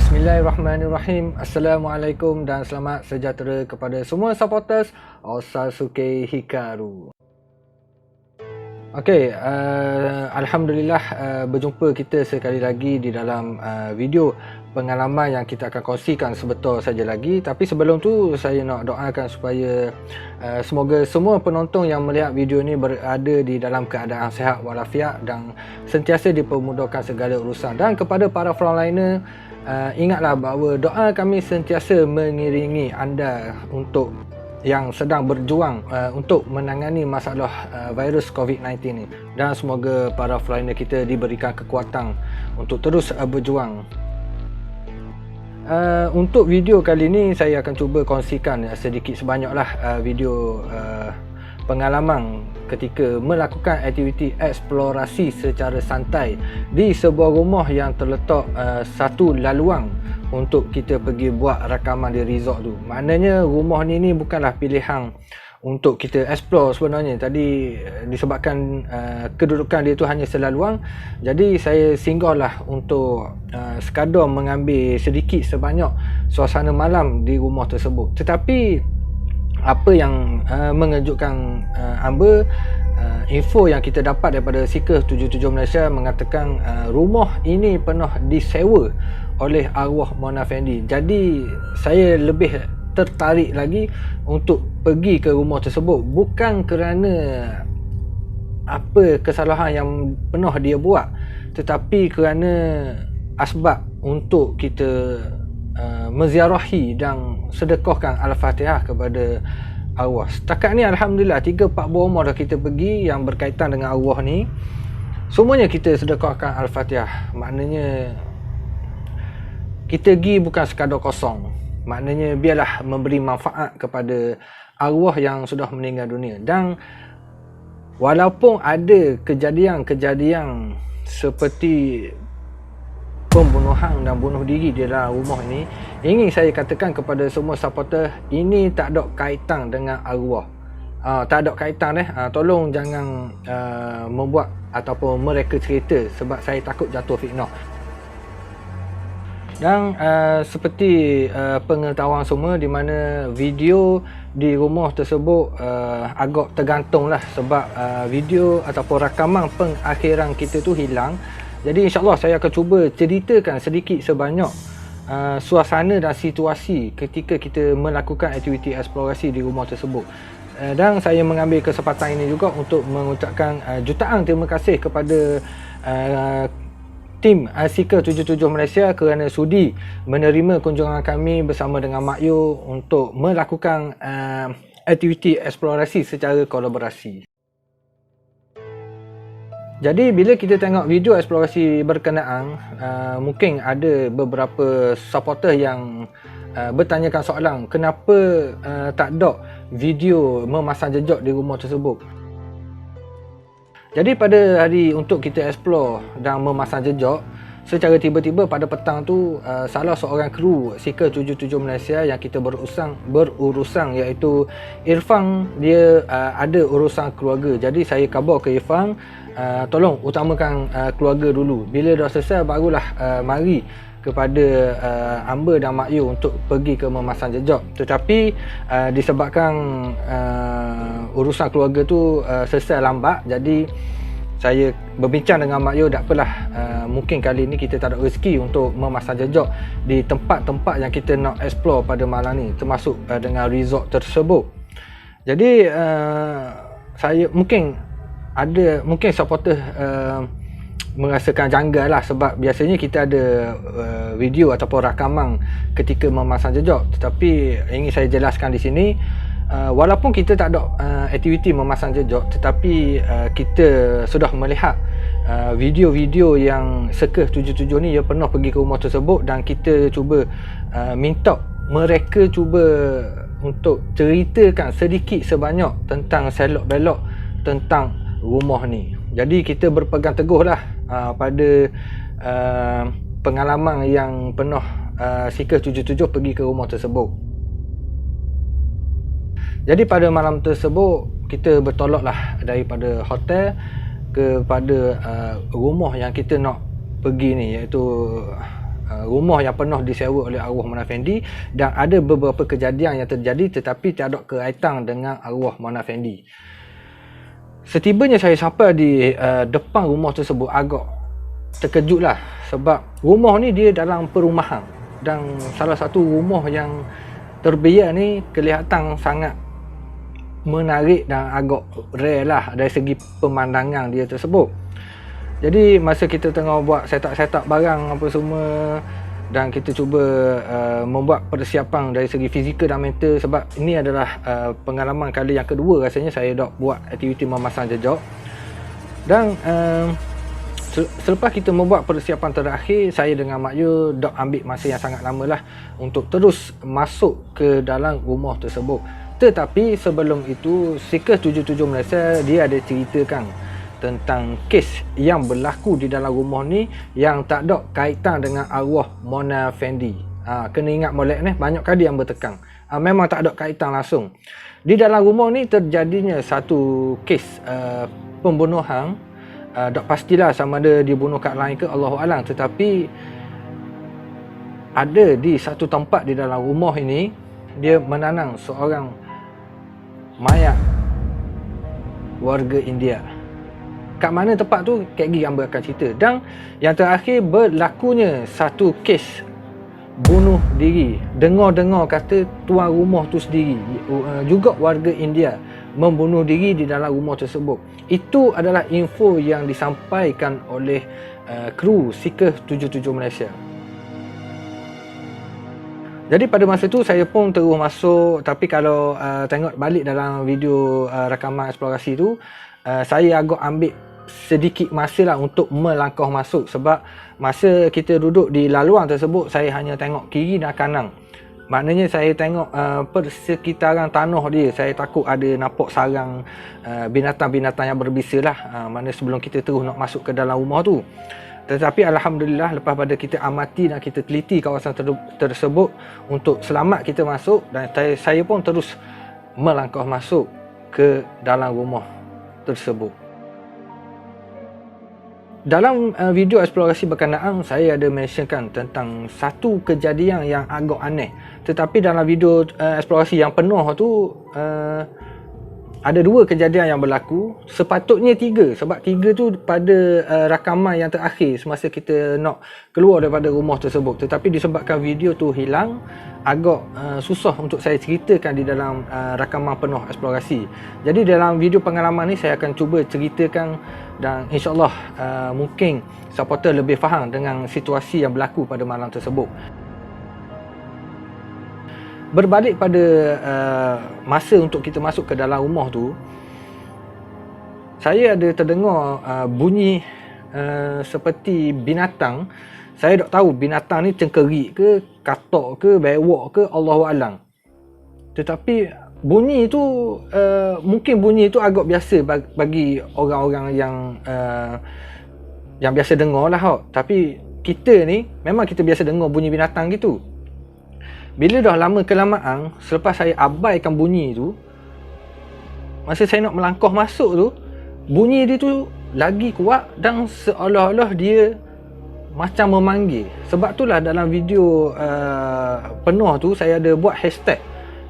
Bismillahirrahmanirrahim. Assalamualaikum dan selamat sejahtera kepada semua supporters Osazuke Hikaru. Okey, Alhamdulillah berjumpa kita sekali lagi di dalam video pengalaman yang kita akan kongsikan sebentar saja lagi. Tapi sebelum tu saya nak doakan supaya semoga semua penonton yang melihat video ni berada di dalam keadaan sihat walafiat dan sentiasa dipermudahkan segala urusan. Dan kepada para frontliner, ingatlah bahawa doa kami sentiasa mengiringi anda untuk yang sedang berjuang untuk menangani masalah virus COVID-19 ni, dan semoga para frontliner kita diberikan kekuatan untuk terus berjuang. Untuk video kali ni saya akan cuba kongsikan sedikit sebanyaklah video pengalaman ketika melakukan aktiviti eksplorasi secara santai di sebuah rumah yang terletak satu laluang untuk kita pergi buat rakaman di resort tu. Maknanya rumah ni bukanlah pilihan untuk kita explore sebenarnya. Tadi disebabkan kedudukan dia tu hanya selaluang, jadi saya singgahlah untuk sekadar mengambil sedikit sebanyak suasana malam di rumah tersebut. Tetapi apa yang mengejutkan hamba, info yang kita dapat daripada Seeker 77 Malaysia mengatakan rumah ini pernah disewa oleh arwah Mona Fendi. Jadi saya lebih tertarik lagi untuk pergi ke rumah tersebut, bukan kerana apa kesalahan yang pernah dia buat, tetapi kerana asbab untuk kita menziarahi dan sedekahkan Al-Fatihah kepada arwah. Setakat ni Alhamdulillah 3-4 buah rumah dah kita pergi yang berkaitan dengan arwah ni, semuanya kita sedekahkan Al-Fatihah. Maknanya kita pergi bukan sekadar kosong, maknanya biarlah memberi manfaat kepada arwah yang sudah meninggal dunia. Dan walaupun ada kejadian-kejadian seperti pembunuhan dan bunuh diri di dalam rumah ini, ingin saya katakan kepada semua supporter, ini tak ada kaitan dengan arwah. Tak ada kaitan tolong jangan membuat ataupun mereka cerita, sebab saya takut jatuh fitnah. Dan seperti pengetahuan semua, di mana video di rumah tersebut agak tergantung lah, sebab video ataupun rakaman pengakhiran kita tu hilang. Jadi insyaAllah saya akan cuba ceritakan sedikit sebanyak suasana dan situasi ketika kita melakukan aktiviti eksplorasi di rumah tersebut. Dan saya mengambil kesempatan ini juga untuk mengucapkan jutaan terima kasih kepada tim Seeker 77 Malaysia kerana sudi menerima kunjungan kami bersama dengan Mak Yu untuk melakukan aktiviti eksplorasi secara kolaborasi. Jadi bila kita tengok video eksplorasi berkenaan, mungkin ada beberapa supporter yang bertanyakan soalan, kenapa tak ada video memasang jejak di rumah tersebut. Jadi pada hari untuk kita explore dan memasang jejak, secara tiba-tiba pada petang tu salah seorang kru Seeker 77 Malaysia yang kita berurusan iaitu Irfan, dia ada urusan keluarga. Jadi saya khabar ke Irfan, tolong utamakan keluarga dulu. Bila dah selesai barulah mari kepada hamba dan Mak Yu untuk pergi ke memasang jejak. Tetapi disebabkan urusan keluarga tu selesai lambat, jadi saya berbincang dengan Mak Yu, tak apalah, mungkin kali ni kita tak ada rezeki untuk memasang jejak di tempat-tempat yang kita nak explore pada malam ni, termasuk dengan resort tersebut. Jadi saya mungkin supporter merasakan janggal lah, sebab biasanya kita ada video ataupun rakaman ketika memasang jejak. Tetapi ingin saya jelaskan di sini, walaupun kita tak ada aktiviti memasang jejak, tetapi kita sudah melihat video-video yang Seeker 77 ni dia pernah pergi ke rumah tersebut, dan kita cuba minta mereka cuba untuk ceritakan sedikit sebanyak tentang selok-belok tentang rumah ni. Jadi kita berpegang teguh lah pada pengalaman yang pernah Seeker 77 pergi ke rumah tersebut. Jadi pada malam tersebut kita bertolak lah daripada hotel kepada rumah yang kita nak pergi ni, iaitu rumah yang penuh disewa oleh arwah Mona Fendi, dan ada beberapa kejadian yang terjadi tetapi tiada kaitan dengan arwah Mona Fendi. Setibanya saya sampai di depan rumah tersebut, agak terkejutlah sebab rumah ni dia dalam perumahan, dan salah satu rumah yang terbiar ni kelihatan sangat menarik dan agak rare lah dari segi pemandangan dia tersebut. Jadi masa kita tengah buat setup barang apa semua, dan kita cuba membuat persiapan dari segi fizikal dan mental, sebab ini adalah pengalaman kali yang kedua rasanya saya dah buat aktiviti memasang jejak. Dan selepas kita membuat persiapan terakhir, saya dengan Mak Yu dah ambil masa yang sangat lama lah untuk terus masuk ke dalam rumah tersebut. Tetapi sebelum itu, Seekers 77 Malaysia dia ada ceritakan tentang kes yang berlaku di dalam rumah ni yang tak ada kaitan dengan arwah Mona Fendi. Kena ingat molek ni, banyak kali yang bertekang. Memang tak ada kaitan langsung. Di dalam rumah ni terjadinya satu kes pembunuhan. Tak pastilah sama ada dia bunuh kat lain ke, Allahualam. Tetapi ada di satu tempat di dalam rumah ini, dia menanam seorang mayat warga India. Kat mana tempat tu, Kak Gi Amber akan cerita. Dan yang terakhir, berlakunya satu kes bunuh diri. Dengar-dengar kata tuan rumah tu sendiri, juga warga India, membunuh diri di dalam rumah tersebut. Itu adalah info yang disampaikan oleh kru Seekers 77 Malaysia. Jadi pada masa tu saya pun terus masuk, tapi kalau tengok balik dalam video rakaman eksplorasi tu, saya agak ambil sedikit masa lah untuk melangkah masuk, sebab masa kita duduk di laluan tersebut, saya hanya tengok kiri dan kanan. Maknanya saya tengok persekitaran tanah dia, saya takut ada nampak sarang binatang-binatang yang berbisa lah, mana sebelum kita terus nak masuk ke dalam rumah tu. Tetapi Alhamdulillah, lepas pada kita amati dan kita teliti kawasan tersebut untuk selamat kita masuk, dan saya pun terus melangkah masuk ke dalam rumah tersebut. Dalam video eksplorasi berkenaan, saya ada mentionkan tentang satu kejadian yang agak aneh. Tetapi dalam video eksplorasi yang penuh tu, ada dua kejadian yang berlaku. Sepatutnya tiga, sebab tiga tu pada rakaman yang terakhir semasa kita nak keluar daripada rumah tersebut. Tetapi disebabkan video tu hilang, agak susah untuk saya ceritakan di dalam rakaman penuh eksplorasi. Jadi dalam video pengalaman ni saya akan cuba ceritakan, dan insyaAllah mungkin supporter lebih faham dengan situasi yang berlaku pada malam tersebut. Berbalik pada masa untuk kita masuk ke dalam rumah tu, saya ada terdengar bunyi seperti binatang. Saya tak tahu binatang ni cengkerik ke, katak ke, bewak ke, Allahualam. Tetapi bunyi tu mungkin bunyi tu agak biasa bagi orang-orang yang biasa dengar lah. Tapi kita ni memang kita biasa dengar bunyi binatang gitu. Bila dah lama kelamaan, selepas saya abaikan bunyi tu, masa saya nak melangkah masuk tu, bunyi dia tu lagi kuat dan seolah-olah dia macam memanggil. Sebab itulah dalam video penuh tu saya ada buat hashtag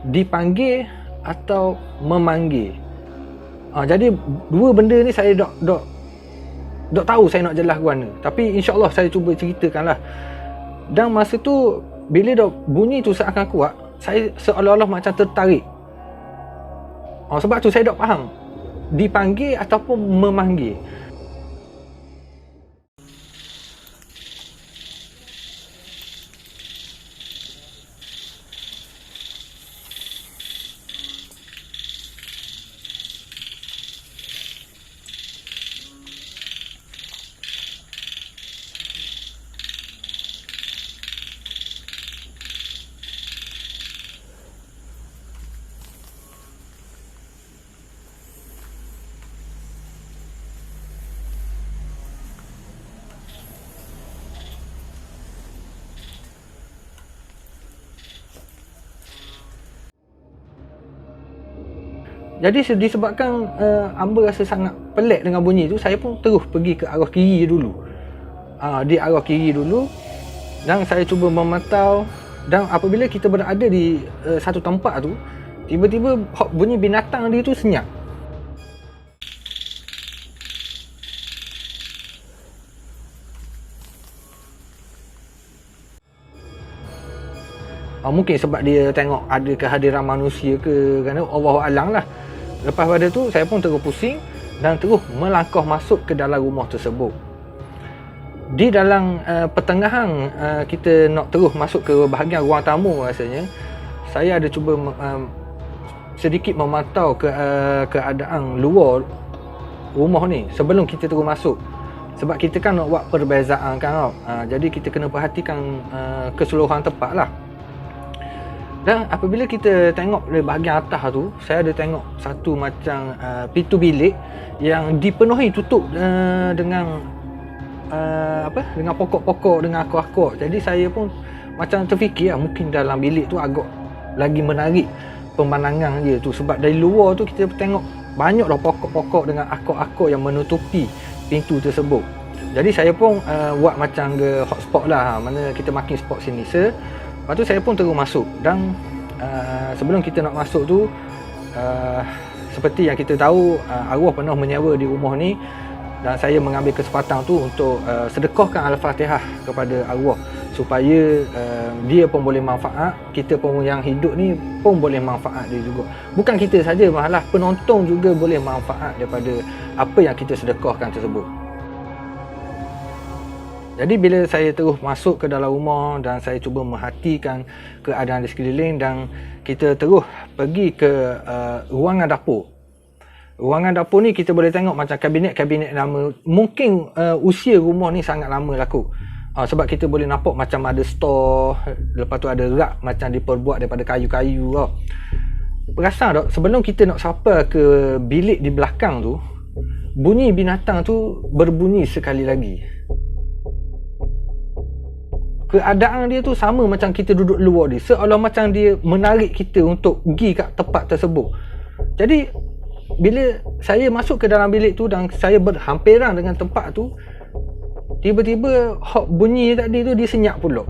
dipanggil atau memanggil. Jadi dua benda ni saya tak tahu saya nak jelas ke mana. Tapi insyaAllah saya cuba ceritakan lah. Dan masa tu bila dah bunyi tu seakan kuat, saya seolah-olah macam tertarik. Sebab tu saya tak faham dipanggil ataupun memanggil. Jadi disebabkan Amber rasa sangat pelik dengan bunyi tu, saya pun terus pergi ke arah kiri dulu. Di arah kiri dulu, dan saya cuba memantau. Dan apabila kita berada di satu tempat tu, tiba-tiba bunyi binatang dia tu senyap. Mungkin sebab dia tengok ada kehadiran manusia ke, kerana Allahualam lah. Lepas pada tu saya pun terus pusing dan terus melangkah masuk ke dalam rumah tersebut. Di dalam pertengahan kita nak terus masuk ke bahagian ruang tamu rasanya, saya ada cuba sedikit memantau keadaan luar rumah ni sebelum kita terus masuk. Sebab kita kan nak buat perbezaan kan, jadi kita kena perhatikan keseluruhan tempat lah. Dan apabila kita tengok dari bahagian atas tu, saya ada tengok satu macam pintu bilik yang dipenuhi tutup dengan dengan pokok-pokok, dengan akar-akar. Jadi saya pun macam terfikir mungkin dalam bilik tu agak lagi menarik pemandangan dia tu, sebab dari luar tu kita tengok banyak dah pokok-pokok dengan akar-akar yang menutupi pintu tersebut. Jadi saya pun buat macam ke hotspot lah, mana kita makin spot sini. Lepas tu saya pun terus masuk, dan sebelum kita nak masuk tu, seperti yang kita tahu, arwah pernah menyewa di rumah ni, dan saya mengambil kesempatan tu untuk sedekahkan Al-Fatihah kepada arwah, supaya dia pun boleh manfaat, kita pun yang hidup ni pun boleh manfaat dia juga. Bukan kita saja, malah penonton juga boleh manfaat daripada apa yang kita sedekahkan tersebut. Jadi bila saya terus masuk ke dalam rumah dan saya cuba merhatikan keadaan di sekeliling, dan kita terus pergi ke ruangan dapur. Ruangan dapur ni kita boleh tengok macam kabinet-kabinet lama. Mungkin usia rumah ni sangat lama lah kot. Sebab kita boleh nampak macam ada store, lepas tu ada rak macam diperbuat daripada kayu-kayu tau. Perasan tak, sebelum kita nak sampai ke bilik di belakang tu, bunyi binatang tu berbunyi sekali lagi. Keadaan dia tu sama macam kita duduk luar dia, seolah macam dia menarik kita untuk pergi kat tempat tersebut. Jadi bila saya masuk ke dalam bilik tu dan saya berhampiran dengan tempat tu, tiba-tiba bunyi tadi tu dia senyap pula.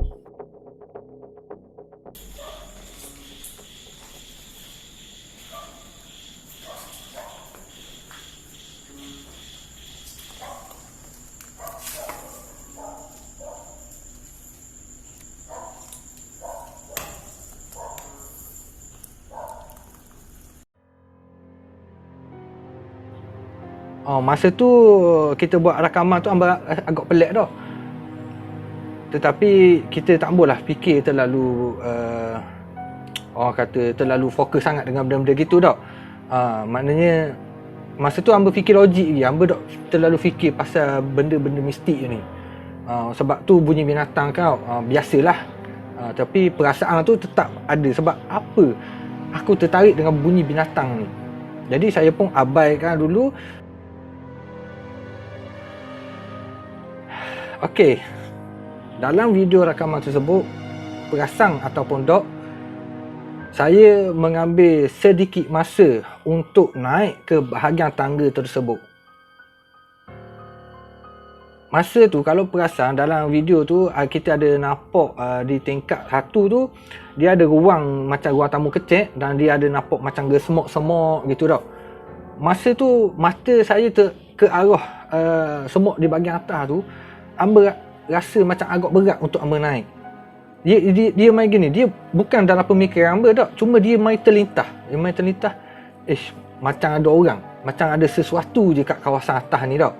Masa tu kita buat rakaman tu agak pelik dah. Tetapi kita tak bolehlah fikir terlalu orang kata terlalu fokus sangat dengan benda-benda gitu dah. Maknanya masa tu hamba fikir logik lagi. Hamba tak terlalu fikir pasal benda-benda mistik ni. Sebab tu bunyi binatang kau biasalah. Tapi perasaan tu tetap ada. Sebab apa aku tertarik dengan bunyi binatang ni. Jadi saya pun abaikan dulu. Okey, dalam video rakaman tersebut, perasan ataupun tak, saya mengambil sedikit masa untuk naik ke bahagian tangga tersebut. Masa tu kalau perasan dalam video tu, kita ada nampak di tingkat satu tu, dia ada ruang macam ruang tamu kecil, dan dia ada nampak macam semok-semok gitu tak. Masa tu mata saya ke arah semok di bahagian atas tu, hamba rasa macam agak berat untuk hamba naik. Dia main gini, dia bukan dalam pemikiran hamba tak, cuma dia main terlintas. Macam ada orang, macam ada sesuatu je kat kawasan atas ni tak.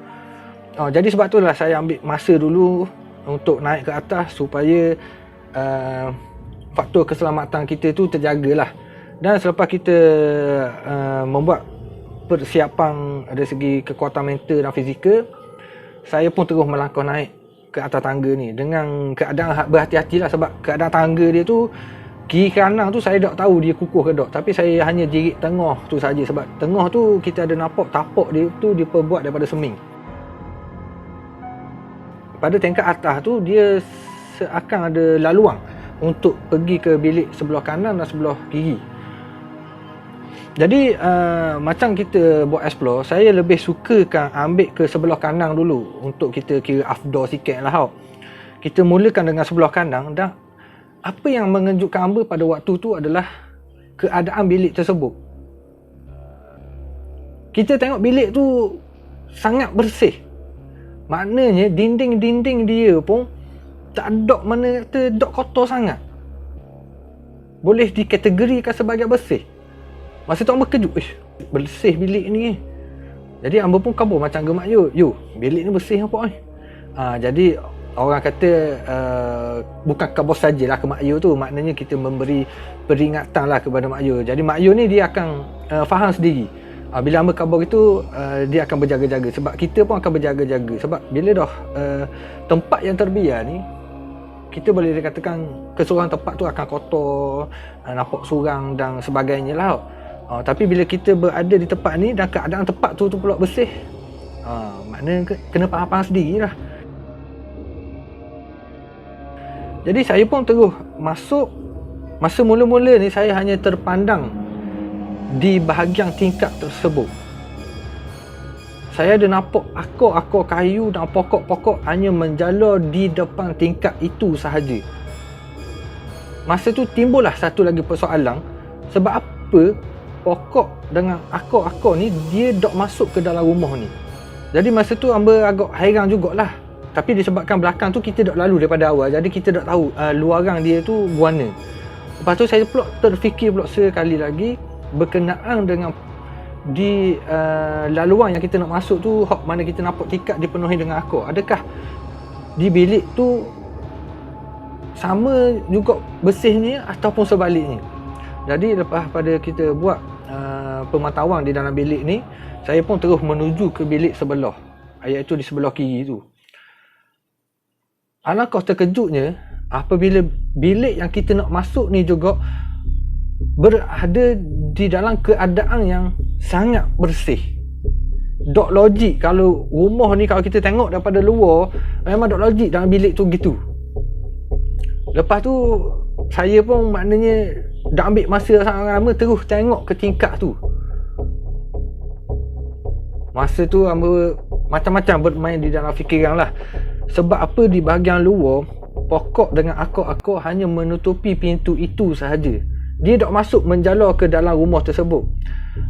Jadi sebab itulah saya ambil masa dulu untuk naik ke atas, supaya faktor keselamatan kita tu terjagalah. Dan selepas kita membuat persiapan dari segi kekuatan mental dan fizikal, saya pun terus melangkah naik ke atas tangga ni dengan keadaan berhati-hatilah, sebab keadaan tangga dia tu kiri kanan tu saya tak tahu dia kukuh ke tak, tapi saya hanya jerit tengah tu saja, sebab tengah tu kita ada nampak tapak dia tu diperbuat daripada seming. Pada tingkat atas tu dia seakan ada laluan untuk pergi ke bilik sebelah kanan dan sebelah kiri. Jadi macam kita buat explore, saya lebih sukakan ambil ke sebelah kanan dulu untuk kita kira afdal sikit lah. Kita mulakan dengan sebelah kandang, dan apa yang mengejutkan hamba pada waktu tu adalah keadaan bilik tersebut. Kita tengok bilik tu sangat bersih. Maknanya dinding-dinding dia pun tak ada mana kata dok kotor sangat. Boleh dikategorikan sebagai bersih. Masa tu hamba kejut, bersih bilik ni. Jadi hamba pun kabur macam gemak you, bilik ni bersih apa ni? Jadi orang kata bukan kabur sajalah ke mak you tu, maknanya kita memberi peringatan lah kepada mak you. Jadi mak you ni dia akan faham sendiri. Bila hamba kabur itu, dia akan berjaga-jaga. Sebab kita pun akan berjaga-jaga. Sebab bila dah tempat yang terbiar ni, kita boleh dikatakan keseluruhan tempat tu akan kotor, nampak suram dan sebagainya lah. Tapi bila kita berada di tempat ni dan keadaan tempat tu pula bersih, maknanya kena faham sendiri lah. Jadi saya pun terus masuk. Masa mula-mula ni saya hanya terpandang di bahagian tingkap tersebut. Saya ada nampak akar-akar kayu dan pokok-pokok hanya menjala di depan tingkap itu sahaja. Masa tu timbullah satu lagi persoalan, sebab apa pokok dengan akar-akar ni dia dok masuk ke dalam rumah ni. Jadi masa tu hamba agak hairan jugalah. Tapi disebabkan belakang tu kita dok lalu daripada awal, jadi kita dok tahu luaran dia tu guana. Lepas tu saya pula terfikir pula sekali lagi berkenaan dengan di laluan yang kita nak masuk tu, hak mana kita nampak tingkap dipenuhi dengan akar. Adakah di bilik tu sama juga bersihnya ataupun sebaliknya? Jadi lepas pada kita buat pemantauan di dalam bilik ni, saya pun terus menuju ke bilik sebelah, iaitu di sebelah kiri tu. Alangkah terkejutnya apabila bilik yang kita nak masuk ni juga berada di dalam keadaan yang sangat bersih. Dok logik kalau rumah ni, kalau kita tengok daripada luar, memang dok logik dalam bilik tu gitu. Lepas tu saya pun maknanya dah ambil masa sangat lama terus tengok ke tingkap tu. Masa tu hamba macam-macam bermain di dalam fikiran lah. Sebab apa di bahagian luar, pokok dengan akar-akar hanya menutupi pintu itu sahaja. Dia dok masuk menjala ke dalam rumah tersebut.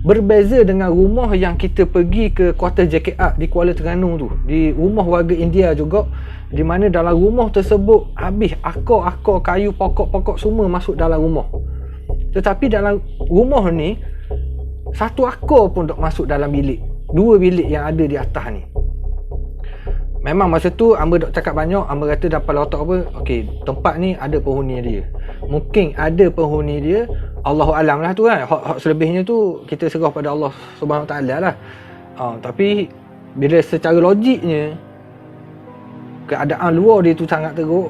Berbeza dengan rumah yang kita pergi ke kuartus JKR di Kuala Terengganu tu, di rumah warga India juga, di mana dalam rumah tersebut habis akar-akar kayu, pokok-pokok semua masuk dalam rumah. Tetapi dalam rumah ni satu akar pun dok masuk dalam bilik, dua bilik yang ada di atas ni. Memang masa tu hamba dok cakap banyak, hamba kata dapat otak apa, okey, tempat ni ada penghuni dia. Mungkin ada penghuni dia, Allahu alam lah tu kan. Hak selebihnya tu kita serah pada Allah Subhanahu Wa Taala lah. Tapi bila secara logiknya keadaan luar dia tu sangat teruk,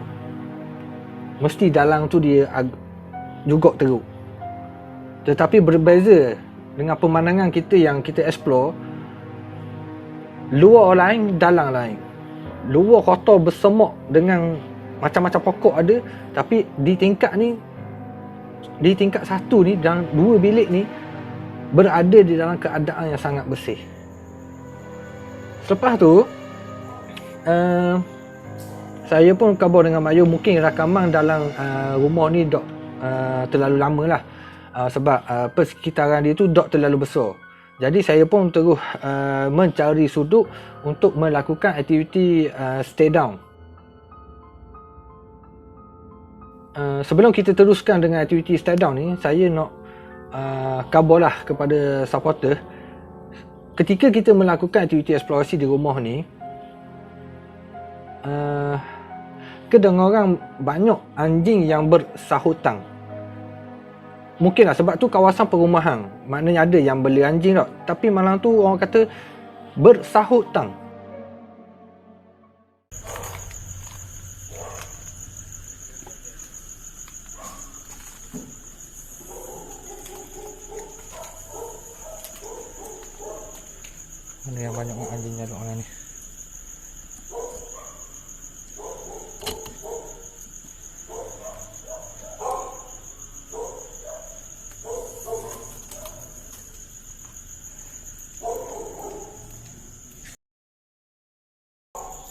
mesti dalam tu dia juga teruk. Tetapi berbeza dengan pemandangan kita yang kita explore, luar lain, dalam lain. Luar kotor bersemak dengan macam-macam pokok ada, tapi di tingkap ni, di tingkap satu ni dan dua bilik ni berada di dalam keadaan yang sangat bersih. Selepas tu saya pun kabar dengan Mak Yu, mungkin rakaman dalam rumah ni dok terlalu lama lah, sebab persekitaran dia tu dok terlalu besar. Jadi saya pun terus mencari sudut untuk melakukan aktiviti stay down. Sebelum kita teruskan dengan aktiviti stay down ni, saya nak kabarlah kepada supporter, ketika kita melakukan aktiviti eksplorasi di rumah ni, kedengaran banyak anjing yang bersahutan. Mungkinlah sebab tu kawasan perumahan, maknanya ada yang beli anjing tak, tapi malam tu orang kata bersahutan. Mana yang banyak anjingnya dok orang ni.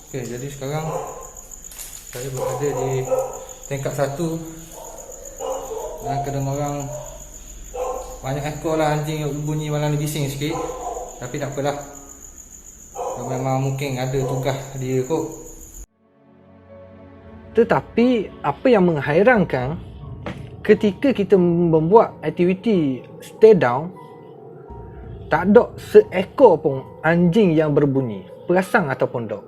Okey, jadi sekarang Saya berada di tingkat 1 dan kedengar orang banyak ekor lah anjing bunyi malam ni, bising sikit. Tapi tak apalah, memang mungkin ada tugas dia kot. Tetapi apa yang menghairankan, ketika kita membuat aktiviti stay down, tak ada seekor pun anjing yang berbunyi, perasan ataupun dog.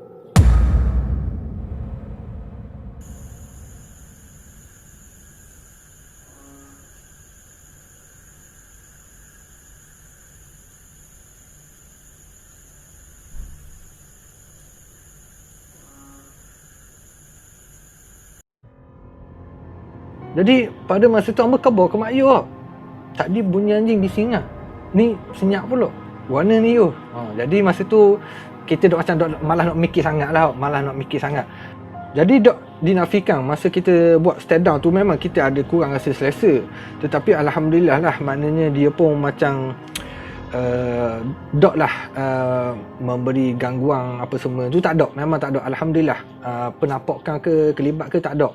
Jadi pada masa tu hamba khabar ke mak ayah lah, tadi bunyi anjing bising lah, ni senyap pula, warna ni yo. Jadi masa tu kita dok macam malah nak mikir sangat lah, Jadi dok dinafikan masa kita buat stand down tu memang kita ada kurang rasa selesa. Tetapi alhamdulillah lah, maknanya dia pun macam dok lah memberi gangguan apa semua tu, tak ada, memang tak ada, alhamdulillah. Penampakan ke kelibat ke tak ada.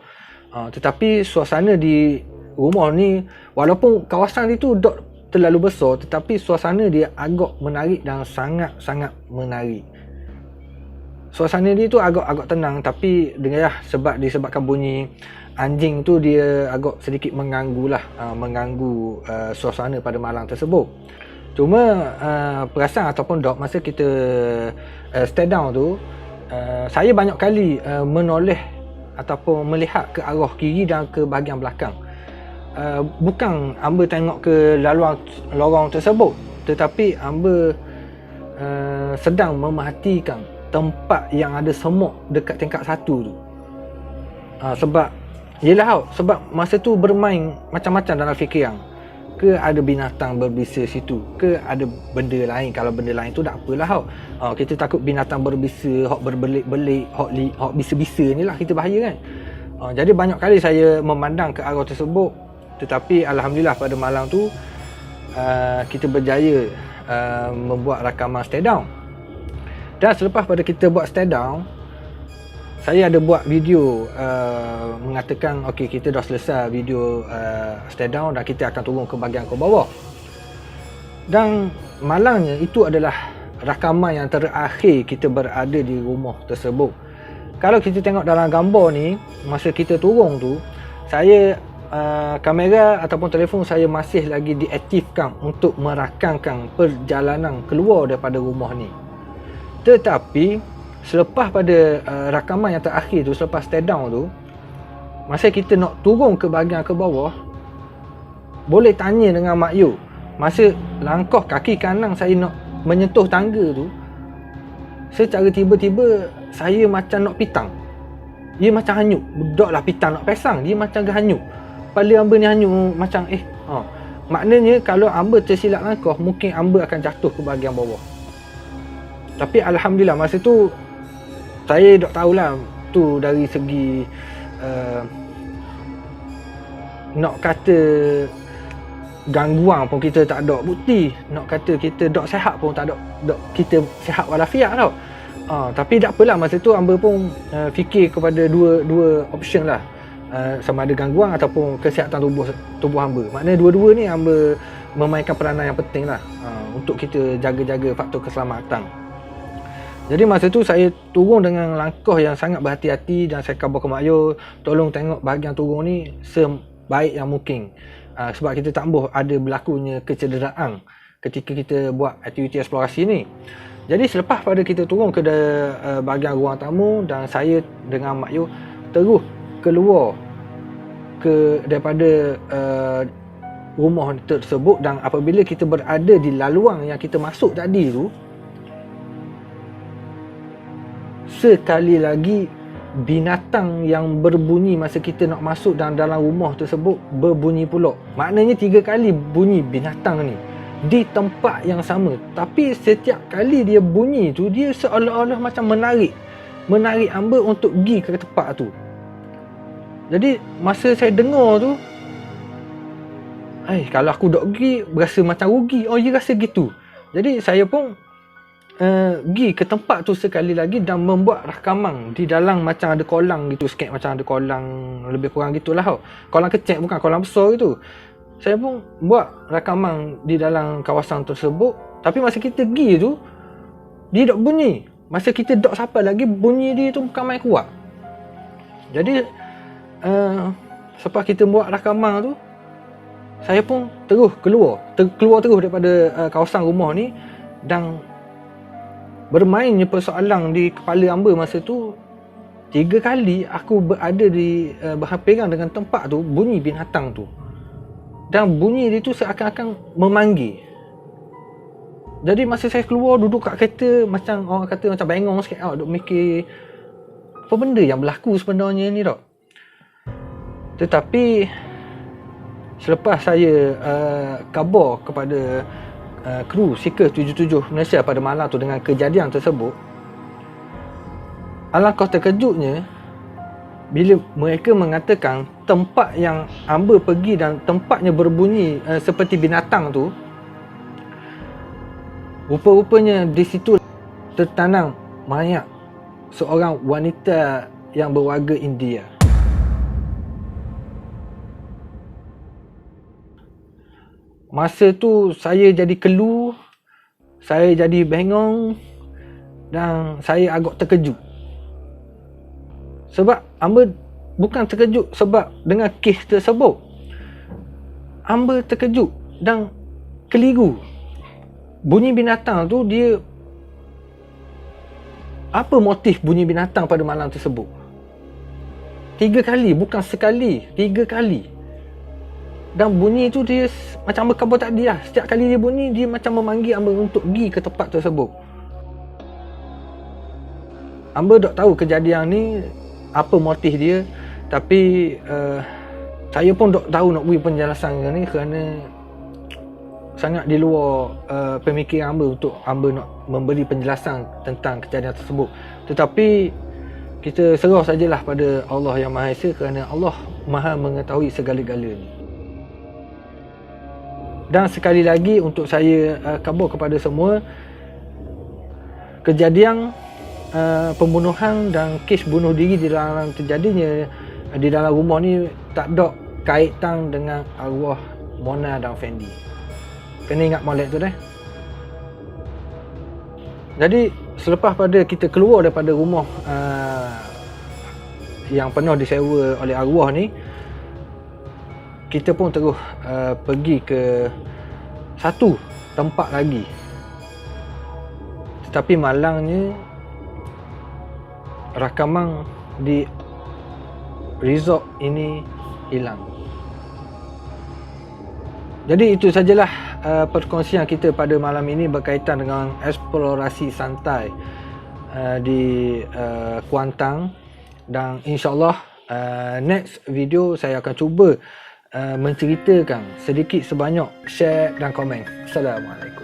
Tetapi suasana di rumah ni, walaupun kawasan itu dok terlalu besar, tetapi suasana dia agak menarik dan sangat-sangat menarik. Suasana dia tu agak tenang, tapi disebabkan bunyi anjing tu, dia agak sedikit mengganggu suasana pada malam tersebut. Cuma perasan ataupun dok masa kita stay down tu, saya banyak kali menoleh ataupun melihat ke arah kiri dan ke bahagian belakang. Bukan hamba tengok ke lorong tersebut, tetapi hamba sedang memerhatikan tempat yang ada semut dekat tingkat 1 tu. Sebab masa tu bermain macam-macam dalam fikiran. Ke ada binatang berbisa situ, ke ada benda lain. Kalau benda lain tu tak apalah. Kita takut binatang berbisa, hok berbelik-belik, hok bisa-bisa ni lah kita bahaya kan. Jadi banyak kali saya memandang ke arah tersebut. Tetapi alhamdulillah pada malam tu kita berjaya membuat rakaman stay down. Dan selepas pada kita buat stay down, saya ada buat video mengatakan okey, kita dah selesai video stay down dan kita akan turun ke bahagian ke bawah. Dan malangnya itu adalah rakaman yang terakhir kita berada di rumah tersebut. Kalau kita tengok dalam gambar ni, masa kita turun tu, saya kamera ataupun telefon saya masih lagi diaktifkan untuk merakamkan perjalanan keluar daripada rumah ni. Tetapi selepas pada rakaman yang terakhir tu, selepas stay down tu, masa kita nak turun ke bahagian ke bawah, boleh tanya dengan Mak Yu, masa langkah kaki kanan saya nak menyentuh tangga tu, secara tiba-tiba saya macam nak pitang. Dia macam hanyut. Budaklah pitang nak pasang, dia macam hanyut. Kepala hamba ni hanyut macam maknanya kalau hamba tersilap langkah, mungkin hamba akan jatuh ke bahagian bawah. Tapi alhamdulillah masa tu saya tak tahulah tu dari segi nak kata gangguan pun kita tak ada bukti, nak kata kita dok sihat pun tak ada, dok kita sihat walafiat tau. Tapi tak apalah, masa tu hamba pun fikir kepada dua option lah, sama ada gangguan ataupun kesihatan tubuh hamba. Maknanya dua-dua ni hamba memainkan peranan yang penting lah untuk kita jaga-jaga faktor keselamatan. Jadi masa tu saya turun dengan langkah yang sangat berhati-hati dan saya khabar ke Mak Yu, tolong tengok bahagian turun ni sebaik yang mungkin. Sebab kita tak mahu ada berlakunya kecederaan ketika kita buat aktiviti eksplorasi ni. Jadi selepas pada kita turun ke bahagian ruang tamu dan saya dengan Mak Yu terus keluar daripada rumah tersebut, dan apabila kita berada di laluan yang kita masuk tadi tu, sekali lagi binatang yang berbunyi masa kita nak masuk dalam rumah tersebut berbunyi pula. Maknanya 3 kali bunyi binatang ni di tempat yang sama. Tapi setiap kali dia bunyi tu, dia seolah-olah macam menarik hamba untuk pergi ke tempat tu. Jadi masa saya dengar tu, kalau aku dok pergi berasa macam rugi. Dia rasa gitu. Jadi saya pun pergi ke tempat tu sekali lagi dan membuat rakaman di dalam macam ada kolang gitu sikit, macam ada kolang lebih kurang gitulah tau. Kolang kecil, bukan kolang besar gitu. Saya pun buat rakaman di dalam kawasan tersebut. Tapi masa kita pergi tu, dia dok bunyi. Masa kita dok sampai lagi, bunyi dia tu bukan main kuat. Jadi selepas kita buat rakaman tu, saya pun terus keluar terus daripada kawasan rumah ni dan bermainnya persoalan di kepala hamba masa tu. 3 kali aku berada di berhampiran dengan tempat tu, bunyi binatang tu. Dan bunyi dia tu seakan-akan memanggil. Jadi masa saya keluar duduk kat kereta, macam orang kata macam bengong sikit tau, duk mikir apa benda yang berlaku sebenarnya ni tau. Tetapi selepas saya khabar kepada kru Seeker 77 Malaysia pada malam tu dengan kejadian tersebut, alangkah terkejutnya bila mereka mengatakan tempat yang hamba pergi dan tempatnya berbunyi seperti binatang tu, rupa-rupanya di situ tertanam mayat seorang wanita yang berwarga India. Masa tu saya jadi kelu, saya jadi bengong dan saya agak terkejut. Sebab hamba bukan terkejut sebab dengan kes tersebut. Hamba terkejut dan keliru. Bunyi binatang tu dia, apa motif bunyi binatang pada malam tersebut? 3 kali, bukan sekali, 3 kali. Dan bunyi tu dia macam berkabar tak dia. Setiap kali dia bunyi, dia macam memanggil hamba untuk pergi ke tempat tersebut. Hamba tak tahu kejadian ni apa motif dia, tapi saya pun tak tahu nak beri penjelasan ni kerana sangat di luar pemikiran hamba untuk hamba nak memberi penjelasan tentang kejadian tersebut. Tetapi kita serah sajalah pada Allah yang Maha Esa kerana Allah Maha mengetahui segala-galanya. Dan sekali lagi untuk saya khabar kepada semua, kejadian pembunuhan dan kes bunuh diri di dalam terjadinya di dalam rumah ni tak ada kaitan dengan arwah Mona dan Fendi. Kena ingat molek tu dah. Jadi selepas pada kita keluar daripada rumah yang penuh disewa oleh arwah ni, kita pun terus pergi ke satu tempat lagi. Tetapi malangnya rakaman di resort ini hilang. Jadi itu sajalah perkongsian kita pada malam ini berkaitan dengan eksplorasi santai di Kuantan. Dan insyaAllah next video saya akan cuba menceritakan sedikit sebanyak, share dan komen. Assalamualaikum.